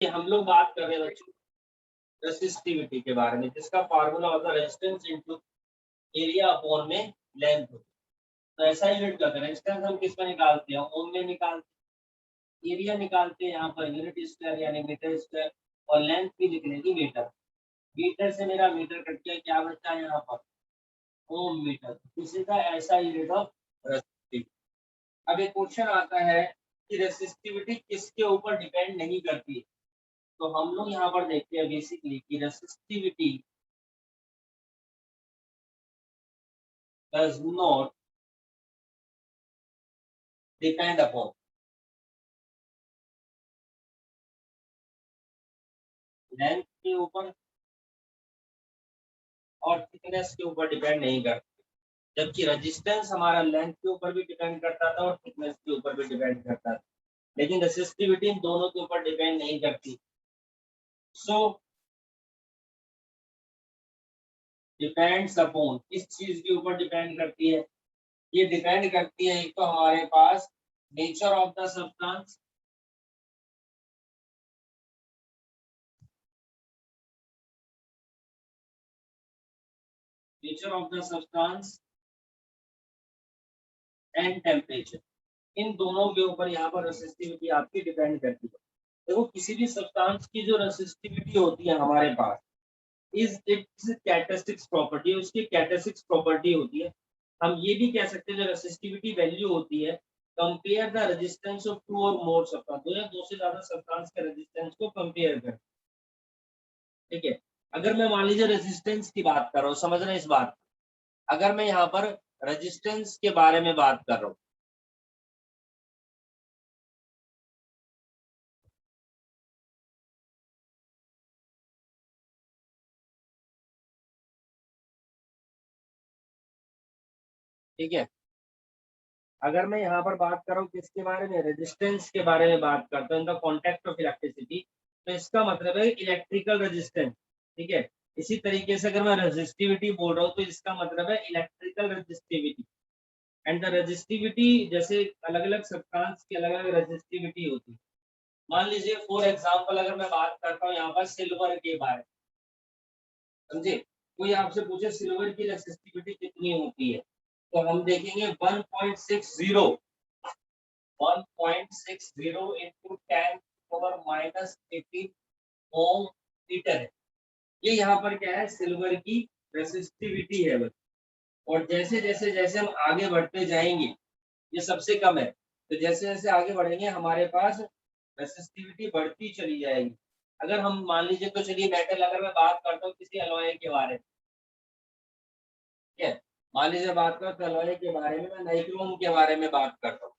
कि हम लोग बात कर रहे हैं बच्चों रेसिस्टिविटी के बारे में, जिसका फार्मूला होता है रेजिस्टेंस इनटू एरिया अपॉन में लेंथ। तो ऐसा यूनिट का रेजिस्टेंस हम किस में निकालते हैं, ओम में निकालते हैं, एरिया निकालते हैं यहाँ पर यूनिट स्क्वायर यानी मीटर स्क्वायर, और लेंथ भी लिख लेंगे मीटर। मीटर से मेरा मीटर कट के क्या बचता है यहाँ पर, ओम मीटर। इसी का ऐसा यूनिट ऑफ रेसिस्टिविटी। अब एक क्वेश्चन आता है कि रेसिस्टिविटी किसके ऊपर डिपेंड नहीं करती। तो हम लोग यहाँ पर देखते हैं बेसिकली कि resistivity does not depend upon length के ऊपर और थिकनेस के ऊपर डिपेंड नहीं करती, जबकि रेजिस्टेंस हमारा लेंथ के ऊपर भी डिपेंड करता था और थिकनेस के ऊपर भी डिपेंड करता था, लेकिन रेसिस्टिविटी इन दोनों के ऊपर डिपेंड नहीं करती। सो डिपेंड्स अपॉन, किस चीज के ऊपर डिपेंड करती है, ये डिपेंड करती है एक तो हमारे पास nature of the substance, nature of the substance and temperature. इन दोनों के ऊपर यहाँ पर रेसिस्टिविटी आपकी डिपेंड करती है। देखो किसी भी सब्सटेंस की जो रेसिस्टिविटी होती है हमारे पास इज इट्स कैरेक्टरिस्टिक्स प्रॉपर्टी, उसकी कैरेक्टरिस्टिक्स प्रॉपर्टी होती है। हम ये भी कह सकते हैं जो रेसिस्टिविटी वैल्यू होती है, compare the resistance of two or more substance, दो या दो से ज्यादा सब्सटेंस के रेजिस्टेंस को कंपेयर कर। ठीक है, अगर मैं मान लीजिए रेजिस्टेंस की बात कर रहा हूँ, समझ रहे हैं इस बात, अगर मैं यहाँ पर रेजिस्टेंस के बारे में बात कर रहा हूँ, ठीक है, अगर मैं यहाँ पर बात कर रहा हूँ किसके बारे में, रेजिस्टेंस के बारे में बात करता हूँ, इनका कॉन्टेक्ट ऑफ इलेक्ट्रिसिटी, तो इसका मतलब है इलेक्ट्रिकल रेजिस्टेंस। ठीक है, इसी तरीके से अगर मैं रेजिस्टिविटी बोल रहा हूँ तो इसका मतलब है electrical resistivity. And the resistivity जैसे अलग अलग सब्सटेंस की अलग अलग रेजिस्टिविटी होती है। मान लीजिए फॉर एग्जांपल अगर मैं बात करता हूँ यहाँ पर सिल्वर के बारे, समझे, कोई आपसे पूछे सिल्वर की रेजिस्टिविटी कितनी होती है, तो हम देखेंगे 1.60 into 10⁻⁻18 ओम मीटर है। ये यहाँ पर क्या है, सिल्वर की रेसिस्टिविटी है बस। और जैसे जैसे जैसे हम आगे बढ़ते जाएंगे, ये सबसे कम है, तो जैसे जैसे आगे बढ़ेंगे हमारे पास रेसिस्टिविटी बढ़ती चली जाएगी। अगर हम मान लीजिए, तो चलिए मेटल अगर मैं बात करता हूँ किसी अलॉय के बारे में, ठीक है, मान लीजिए बात करते हैं अलॉय के बारे में, मैं नाइक्रोम के बारे में बात करता हूँ।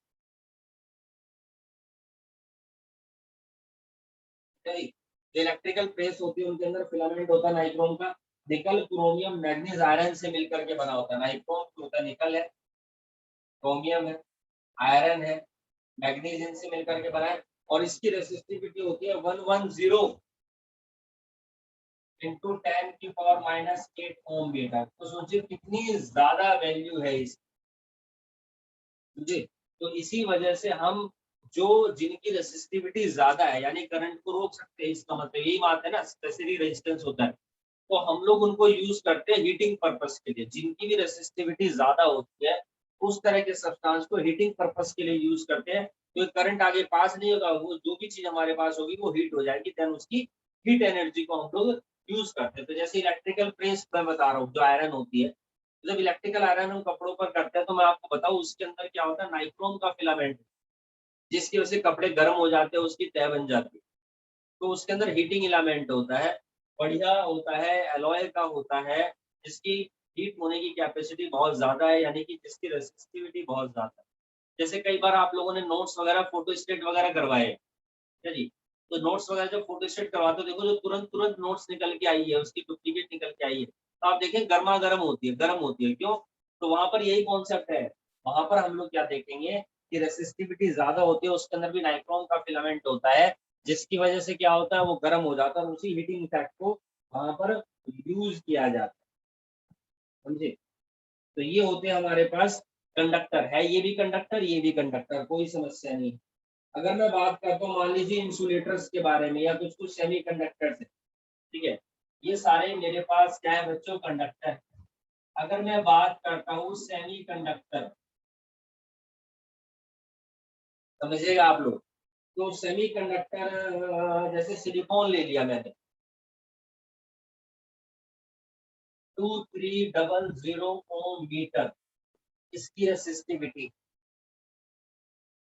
इलेक्ट्रिकल प्रेस होती है, उनके अंदर फिलामेंट होता है नाइक्रोम का, निकल क्रोमियम मैग्नीज आयरन से मिलकर के बना होता है। नाइक्रोम होता है, निकल है, क्रोमियम है, आयरन है, मैग्नीज इनसे मिलकर के बना है, और इसकी रेसिस्टिविटी होती है 110 into 10⁻⁻8 ओम मीटर। तो सोचिए कितनी ज्यादा वैल्यू है इस, जी। तो इसी वजह से हम जो जिनकी रेसिस्टिविटी ज्यादा है यानी करंट को रोक सकते हैं, इसका मतलब यही बात है ना, स्पेसिफिक रेजिस्टेंस होता है, तो हम लोग उनको यूज करते हैं हीटिंग पर्पस के लिए। जिनकी भी रेसिस्टिविटी ज्यादा होती है उस तरह के सब्सटेंस को हीटिंग पर्पस के लिए यूज करते हैं। तो करंट आगे पास नहीं होगा, वो जो भी चीज हमारे पास होगी वो हीट हो जाएगी, देन उसकी हीट एनर्जी को हम लोग यूज करते हैं। तो जैसे इलेक्ट्रिकल प्रेस मैं बता रहा हूँ, जो आयरन होती है, जब इलेक्ट्रिकल आयरन हम कपड़ों पर करते हैं, तो मैं आपको बताऊं उसके अंदर क्या होता है, नाइक्रोम का फिलामेंट, जिसकी वजह से कपड़े गर्म हो जाते हैं, उसकी तह बन जाती है। तो उसके अंदर हीटिंग इलामेंट होता है, बढ़िया होता है, एलॉय का होता है, जिसकी हीट होने की कैपेसिटी बहुत ज्यादा है, यानी कि जिसकी रेसिस्टिविटी बहुत ज्यादा है। जैसे कई बार आप लोगों ने नोट्स वगैरह फोटो स्टेट वगैरह करवाए है जी, तो नोट्स वगैरह जब फोटो स्टेट करवाते हो, देखो जो तुरंत तुरंत नोट्स निकल के आई है, उसकी डुप्लीकेट निकल के आई है, तो आप देखें गर्मा गर्म होती है, गर्म होती है, क्यों, तो वहां पर यही कॉन्सेप्ट है। वहां पर हम लोग क्या देखेंगे कि रेसिस्टिविटी ज्यादा होती है, उसके अंदर भी नाइक्रोम का फिलामेंट होता है, जिसकी वजह से क्या होता है, वो गर्म हो जाता है और उसी हीटिंग इफेक्ट को वहां पर यूज किया जाता है, समझे। तो ये होते हैं हमारे पास कंडक्टर, है ये भी कंडक्टर, ये भी कंडक्टर, कोई समस्या नहीं। अगर मैं बात करता हूँ मान लीजिए इंसुलेटर्स के बारे में या कुछ कुछ सेमीकंडक्टर्स है, ठीक है, ये सारे मेरे पास क्या है बच्चों, कंडक्टर है। अगर मैं बात करता हूँ सेमीकंडक्टर, समझिएगा आप लोग, तो सेमीकंडक्टर जैसे सिलिकॉन ले लिया मैंने, 2300 ओम मीटर इसकी रेसिस्टिविटी,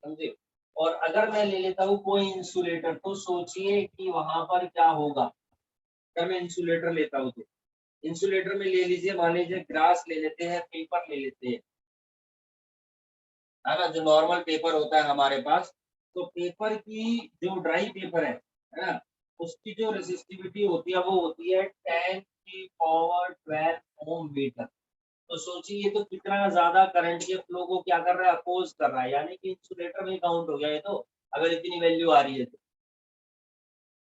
समझे। और अगर मैं ले लेता हूँ कोई इंसुलेटर, तो सोचिए कि वहां पर क्या होगा। अगर मैं इंसुलेटर लेता हूँ तो इंसुलेटर में ले लीजिए, मान लीजिए ग्रास ले लेते हैं, पेपर ले लेते हैं, है ना, जो नॉर्मल पेपर होता है हमारे पास। तो पेपर की जो ड्राई पेपर है ना, उसकी जो रेसिस्टिविटी होती है वो होती है 10 की पावर 12 ओम मीटर। तो सोचिए ये तो कितना ज्यादा करंट के फ्लो को क्या कर रहा है, अपोज कर रहा है, यानी कि इंसुलेटर में काउंट हो गया ये तो। अगर इतनी वैल्यू आ रही है तो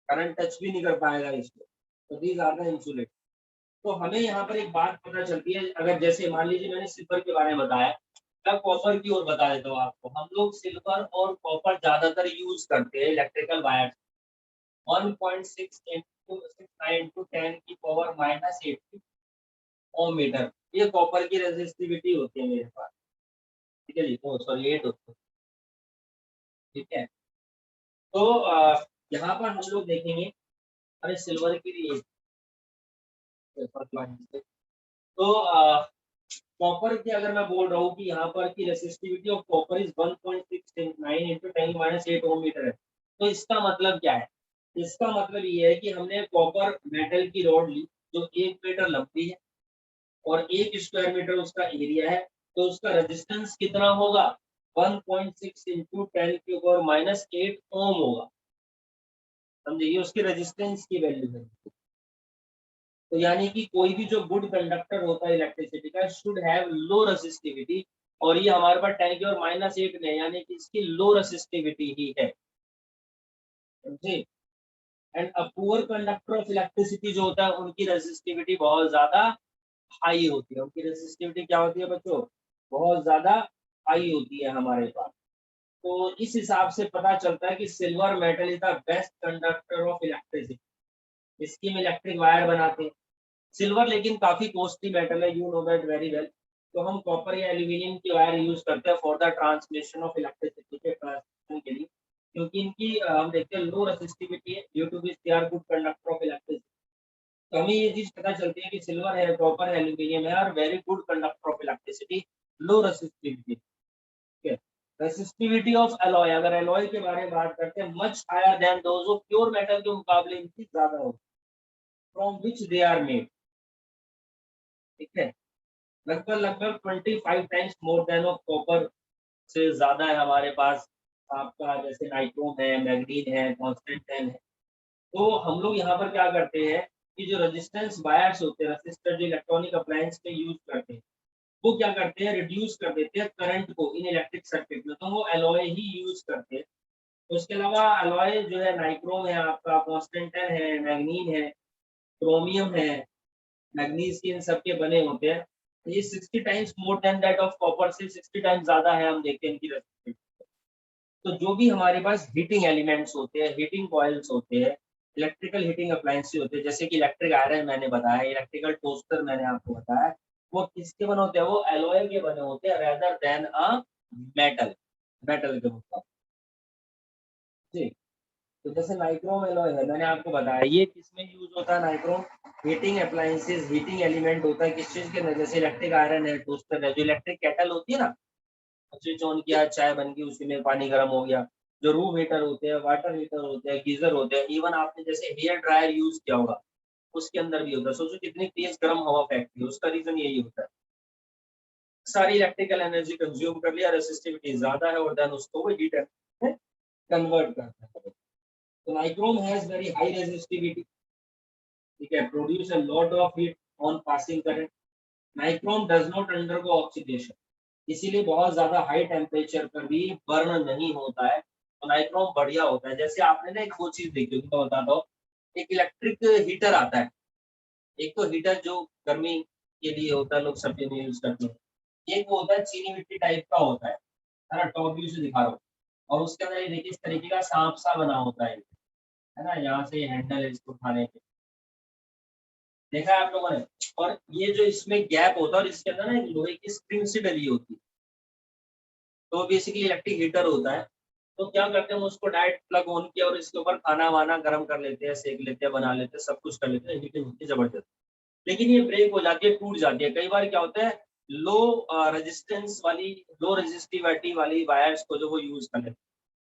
करंट टच भी नहीं कर पाएगा इसको। तो दीज आर द इंसुलेटर। तो हमें यहाँ पर एक बात पता चलती है, अगर जैसे मान लीजिए मैंने सिल्वर के बारे में बताया, मैं कॉपर की ओर बता देता हूँ आपको। हम लोग सिल्वर और कॉपर ज्यादातर यूज करते हैं इलेक्ट्रिकल वायर। 1.6 इंटू 9 इंटू 10 की पावर -8 ओम मीटर, ये कॉपर की रेजिस्टिविटी होती है मेरे पास। ठीक है जी, ओ सॉरी 8 होती है। ठीक है, तो यहाँ पर हम लोग देखेंगे, अरे सिल्वर की भी तो कॉपर की अगर मैं बोल रहा हूँ कि यहाँ पर की resistivity of copper is 1.69 into 10⁻8 ohm meter है। तो इसका मतलब क्या है, इसका मतलब ये है कि हमने कॉपर मेटल की रॉड ली जो 1 मीटर लंबी है और 1 स्क्वायर मीटर उसका एरिया है। तो उसका रेजिस्टेंस कितना होगा, 1.6 इंटू 10⁻⁻8 ओम होगा। समझे, ये उसकी रेजिस्टेंस की वैल्यू है। तो यानी कि कोई भी जो गुड कंडक्टर होता है इलेक्ट्रिसिटी का शुड हैव लो रेसिस्टिविटी, और ये हमारे पास 10 की और -8 में, यानी कि इसकी लो रेसिस्टिविटी ही है। समझे। And a poor conductor of electricity जो होता है उनकी रेसिस्टिविटी बहुत ज्यादा हाई होती है। उनकी रेसिस्टिविटी क्या होती है बच्चों, बहुत ज्यादा हाई होती है हमारे पास। तो इस हिसाब से पता चलता है कि silver metal is the best conductor of electricity. इसकी हम इलेक्ट्रिक वायर बनाते हैं। सिल्वर लेकिन काफी कॉस्टली मेटल है, you know that very well. तो हम कॉपर या एल्यूमिनियम की वायर यूज करते हैं for the transmission of electricity के ट्रांसमिशन के लिए, क्योंकि इनकी हम देखते हैं लो रेसिस्टिविटी है, due to which they are good conductor of electricity. तो हमें ये चीज पता चलती है कि सिल्वर है, कॉपर है, एल्यूमिनियम है और very good conductor of electricity, low resistivity. ठीक है। रेसिस्टिविटी ऑफ एलॉय, अगर एलॉय के बारे में बात करते हैं, much higher than those of pure metal के मुकाबले इनकी ज्यादा होगी, from which they are made. ठीक है, लगभग लगभग 25 times more than of copper से ज्यादा है हमारे पास आपका, जैसे नाइट्रोम है, मैग्नीन है, कॉन्स्टेंटाइन है। तो हम लोग यहाँ पर क्या करते हैं कि जो रेजिस्टेंस वायर्स होते हैं, रेसिस्टर जो इलेक्ट्रॉनिक अप्लायंस में यूज करते हैं, वो क्या करते हैं, रिड्यूस कर देते हैं करंट को इन इलेक्ट्रिक सर्किट में, तो वो एलॉय ही यूज करते हैं। तो उसके अलावा एलॉय जो है नाइट्रोम है आपका, कॉन्स्टेंटाइन है, मैग्नीन है, क्रोमियम है, मैग्नीज के इन सब के बने होते हैं। तो ये 60 times more then that of copper, से 60 टाइम्स ज्यादा है हम देखते हैं इनकी रेसिस्टिविटी। तो जो भी हमारे पास हीटिंग एलिमेंट्स होते हैं, हीटिंग कॉइल्स होते हैं, इलेक्ट्रिकल हीटिंग अप्लायंसेस होते हैं, जैसे कि इलेक्ट्रिक आयरन मैंने बताया, इलेक्ट्रिकल टोस्टर मैंने आपको बताया, वो किसके बने होते हैं, वो एलॉय के बने होते हैं rather than a metal, metal के मुकाबले। जी। तो जैसे नाइक्रोम एलॉय है, मैंने आपको बताया ये किसमें यूज होता है, nichrome heating appliances, heating element होता है किस चीज के अंदर, जैसे इलेक्ट्रिक आयरन है, टोस्टर है, जो इलेक्ट्रिक केटल होती है ना, स्विच ऑन किया, चाय बन गई, उसी में पानी गर्म हो गया। जो रूम हीटर होते हैं, वाटर हीटर होते हैं, गीजर होते हैं, इवन आपने जैसे हेयर ड्रायर यूज किया होगा, उसके अंदर भी होता है। सोचो कितनी तेज गर्म हवा फेंकती है, उसका रीजन यही होता है, सारी इलेक्ट्रिकल एनर्जी कंज्यूम कर लिया, रेसिस्टिविटी ज्यादा है और देन उसको वो हीट में कन्वर्ट करता है। तो nichrome has very high resistivity. ठीक है, produce a lot of heat on passing current. Nichrome does not undergo oxidation, इसीलिए बहुत ज्यादा हाई टेम्परेचर पर भी बर्न नहीं होता है। तो नाइक्रोम बढ़िया होता है। जैसे आपने ना एक वो चीज देखी होगी, मैं बताता हूँ, एक इलेक्ट्रिक हीटर आता है, एक तो हीटर जो गर्मी के लिए होता है, लोग सब्जी में यूज करते हैं, एक वो होता है चीनी मिट्टी टाइप का होता है ना, टॉप व्यू से दिखा रहा हूँ। और उसके अंदर ये देखिए इस तरीके का सांप सा बना होता है ना, यहाँ से ये हैंडल है इसको उठाने के, देखा है आप लोगों ने। और ये जो इसमें गैप होता है और इसके अंदर ना एक लोहे की स्प्रिंग सी डली होती है, तो बेसिकली इलेक्ट्रिक हीटर होता है। तो क्या करते हैं, हम उसको डायरेक्ट प्लग ऑन किया और इसके ऊपर खाना वाना गर्म कर लेते हैं, सेक लेते हैं, बना लेते हैं, सब कुछ कर लेते हैं, हीटिंग होती है जबरदस्त। लेकिन ये ब्रेक हो जाती है, टूट जाती है। कई बार क्या होता है, लो रेजिस्टेंस वाली, लो रेजिस्टिविटी वाली वायर्स को जो वो यूज कर लेते हैं।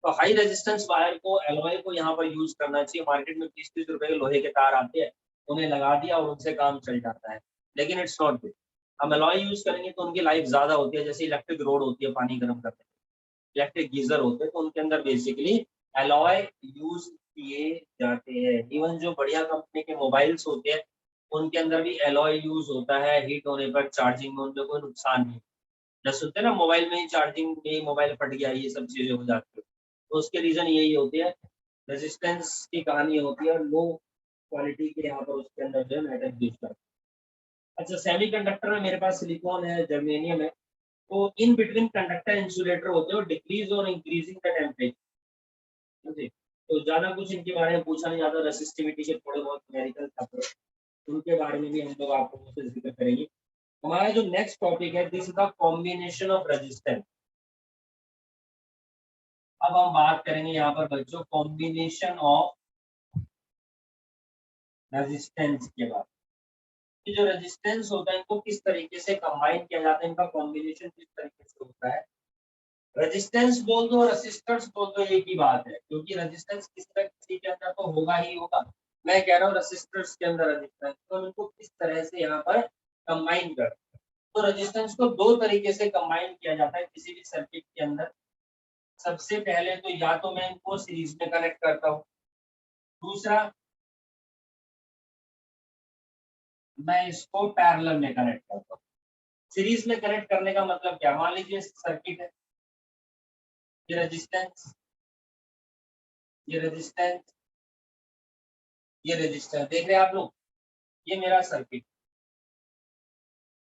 तो हाई रेजिस्टेंस वायर को, एलॉय को यहाँ पर यूज करना चाहिए। मार्केट में 30-30 रुपए के लोहे के तार आते हैं, उन्हें लगा दिया और उनसे काम चल जाता है, लेकिन इट्स नॉट गुड। हम एलॉय यूज करेंगे तो उनकी लाइफ ज्यादा होती है, जैसे इलेक्ट्रिक रोड होती है पानी गर्म करने, इलेक्ट्रिक गीजर होते हैं, तो उनके अंदर बेसिकली एलॉय यूज किए जाते हैं। इवन जो बढ़िया कंपनी के मोबाइल्स होते हैं उनके अंदर भी एलॉय यूज होता है। हीट होने पर चार्जिंग में उनमें कोई नुकसान नहीं। जैसे सुनते हैं ना, मोबाइल में ही चार्जिंग में ही मोबाइल फट गया, ये सब चीजें हो जाती है, तो उसके रीजन यही होती है, रेजिस्टेंस की कहानी होती है, लो क्वालिटी के यहाँ पर उसके अंदर जो है मेटल यूज करते हैं। अच्छा, सेमीकंडक्टर में मेरे पास सिलिकॉन है, जर्मेनियम है, तो इन बिटवीन कंडक्टर इंसुलेटर होते हैं और डिक्रीज और इंक्रीजिंग द टेम्परेचर। तो ज्यादा कुछ इनके बारे में पूछा नहीं जाता, रेसिस्टिविटी के थोड़े बहुत न्यूमेरिकल उनके बारे में भी हम लोग आपको जिक्र करेंगे। हमारा जो नेक्स्ट टॉपिक है, this is the combination of resistance. अब हम बात करेंगे यहाँ पर बच्चों कॉम्बिनेशन ऑफ रेजिस्टेंस के बाद, कि जो रेजिस्टेंस होता है इनको किस तरीके से कंबाइन किया जाता है, इनका कॉम्बिनेशन किस तरीके से होता है। रेजिस्टेंस बोल दो, रेसिस्टर्स बोल दो, एक ही बात है, क्योंकि रेजिस्टेंस किसी न किसी के अंदर तो होगा ही होगा। मैं कह रहा हूँ रेसिस्टर्स के अंदर रेजिस्टेंस, तो इनको किस तरह से यहाँ पर कंबाइन कर, तो रेजिस्टेंस को दो तरीके से कंबाइन किया जाता है किसी भी सर्किट के अंदर। सबसे पहले तो या तो मैं इनको सीरीज में कनेक्ट करता हूँ, दूसरा मैं इसको पैरेलल में कनेक्ट करता हूँ। सीरीज में कनेक्ट करने का मतलब क्या, मान लीजिए सर्किट है, ये रेजिस्टेंस, ये रेजिस्टेंस, ये रेजिस्टेंस, देख रहे हैं आप लोग, ये मेरा सर्किट,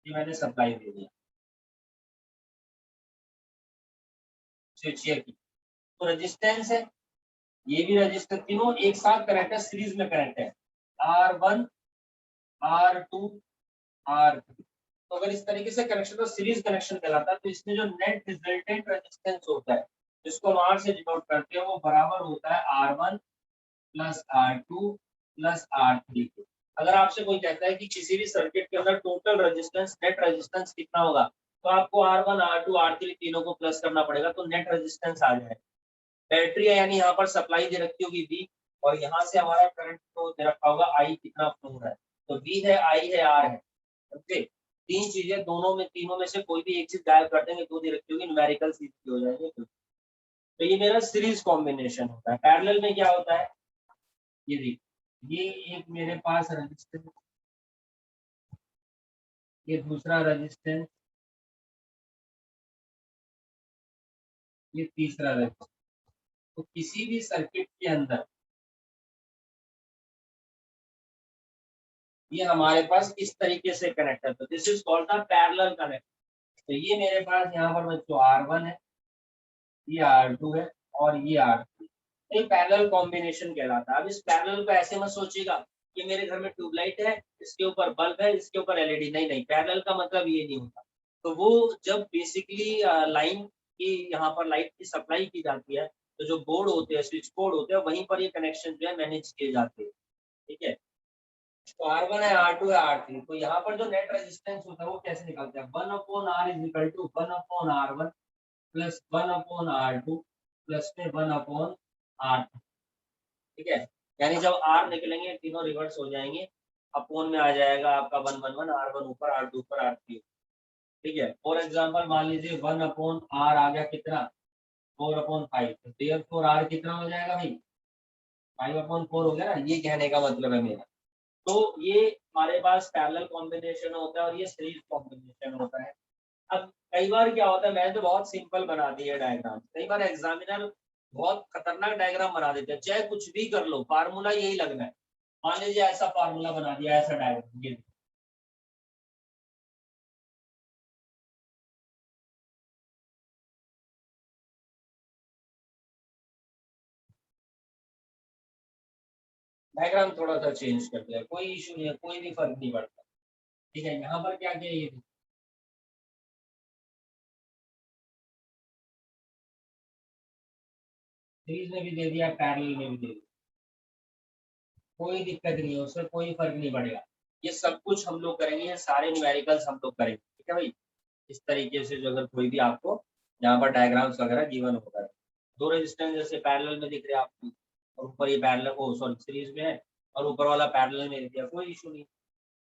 ये मैंने सप्लाई दे दिया स्विच की, तो रेजिस्टेंस है, ये भी रजिस्टर, तीनों एक साथ कनेक्ट है, सीरीज में कनेक्ट है, R1 R2 R3। तो अगर इस तरीके से कनेक्शन तो सीरीज कनेक्शन कहलाता है। तो इसमें जो नेट रिजल्टेंट रेजिस्टेंस होता है, जिसको हम R से डिनोट करते हैं, वो बराबर होता है R1 plus R2 plus R3 के। अगर आपसे कोई कहता है कि किसी भी सर्किट के अंदर टोटल रेजिस्टेंस, नेट रेजिस्टेंस कितना होगा, तो आपको R1 R2 R3 तीनों को प्लस करना पड़ेगा, तो नेट रेजिस्टेंस आ जाएगा। बैटरी है, यानी यहाँ पर सप्लाई दे रखी होगी V, और यहाँ से हमारा करंट फ्लो दे रखा होगा I, कितना फ्लो हो रहा है, तो V है, I है, R है। ओके, तीन चीजें, दोनों में, तीनों में से कोई भी एक चीज गायब कर देंगे, दो दे रखी होगी, न्यूमेरिकल सीधी हो जाएंगे। तो ये मेरा सीरीज कॉम्बिनेशन होता है। पैरेलल में क्या होता है, ये देखिए, ये एक मेरे पास रेजिस्टेंस, ये दूसरा रेजिस्टेंस, ये तीसरा रेजिस्टेंस। तो किसी भी सर्किट के अंदर ये हमारे पास इस तरीके से कनेक्ट है, तो this is called the parallel connect. तो ये मेरे पास यहाँ पर बच्चों R1 है, ये R2 है, और ये R3। ये पैरेलल कॉम्बिनेशन कहलाता है। अब इस पैरेलल को ऐसे मत सोचिएगा कि मेरे घर में ट्यूबलाइट है, इसके ऊपर बल्ब है, इसके ऊपर एलईडी, नहीं नहीं, पैरेलल का मतलब ये नहीं होता। तो वो जब बेसिकली लाइन की, यहाँ पर लाइट की सप्लाई की जाती है, तो जो बोर्ड होते हैं, स्विच बोर्ड होते हैं, वहीं पर ये कनेक्शन जो है मैनेज किए जाते हैं। ठीक है, तो R1 है, R2 है, R3। तो यहाँ पर जो नेट रेजिस्टेंस होता है वो कैसे निकलता है, 1/R is equal to 1/R1 plus 1/R2 plus में 1/R। ठीक है, यानी जब R निकलेंगे तीनों रिवर्स हो जाएंगे, अपोन में आ जाएगा आपका 1/1, R1 ऊपर, R2 ऊपर, R3। ठीक है, फॉर एग्जाम्पल मान लीजिए 1/R आ गया कितना, 4/5, तो देयरफॉर R कितना हो जाएगा भाई, 5/4 हो गया ना, ये कहने का मतलब है मेरा। तो ये हमारे पास पैरेलल कॉम्बिनेशन होता है और ये सीरीज कॉम्बिनेशन होता है। अब कई बार क्या होता है, मैंने तो बहुत सिंपल बना दिया डायग्राम, कई बार एग्जामिनर बहुत खतरनाक डायग्राम बना देते हैं, चाहे कुछ भी कर लो, फार्मूला यही लगना है। मान लीजिए ऐसा फार्मूला बना दिया, ऐसा डायग्राम, ये डायग्राम थोड़ा सा चेंज कर दिया, कोई इशू नहीं है, कोई भी फर्क नहीं पड़ता। ठीक है, यहाँ पर क्या किया, ये सीरीज में भी दे दिया, पैरेलल में भी दे दिया, कोई दिक्कत नहीं है, उससे कोई फर्क नहीं पड़ेगा। ये सब कुछ हम लोग करेंगे, सारे न्यूमेरिकल्स हम लोग करेंगे, ठीक है भाई। इस तरीके से जो अगर कोई भी आपको यहाँ पर डायग्राम्स वगैरह गिवन होगा, दो रेजिस्टेंस जैसे पैरेलल में दिख रहे हैं आपको, और ऊपर ये पैरेलल को सॉरी सीरीज में है, और ऊपर वाला पैरेलल में दिया, कोई इशू नहीं।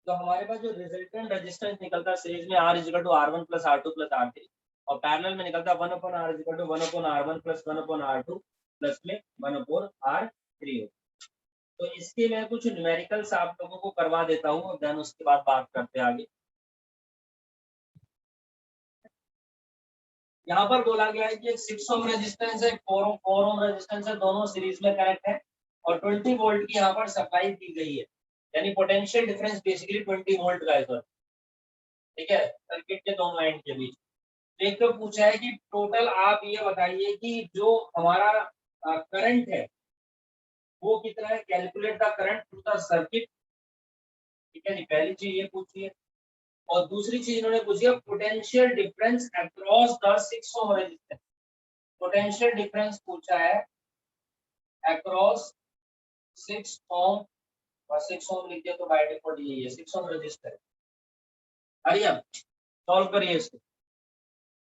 तो हमारे पास जो रिजल्टेंट रेजिस्टेंस निकलता है सीरीज में R equal to R1 plus R2 plus R3, और पैरेलल में निकलता है 1/R equal to 1/R1 plus 1/R2 plus में 1/R3। तो इसके मैं कुछ न्यूमेरिकल्स आप लोगों को करवा देता हूँ, और देन उसके बाद बात करते हैं आगे। यहाँ पर बोला गया है कि एक 6 ओम रेजिस्टेंस है, 4 ओम रेजिस्टेंस है, दोनों सीरीज में कनेक्ट है, और 20 वोल्ट की यहाँ पर सप्लाई दी गई है, यानी पोटेंशियल डिफरेंस बेसिकली 20 वोल्ट का है सर। ठीक है, सर्किट के दोनों एंड के बीच। एक तो पूछा है कि टोटल आप ये बताइए कि जो हमारा करंट है वो कितना है, calculate the current through the circuit. ठीक है जी, पहली चीज ये पूछी है। और दूसरी चीज इन्होंने पूछी है potential difference across the 6 ohm resistance. Potential difference पूछा है अक्रॉस 6 ओम, और 6 ओम लिख दिया तो बाय डिफॉल्ट यही है, 6 ओम रेजिस्टर। हरिया सॉल्व करिए इसको।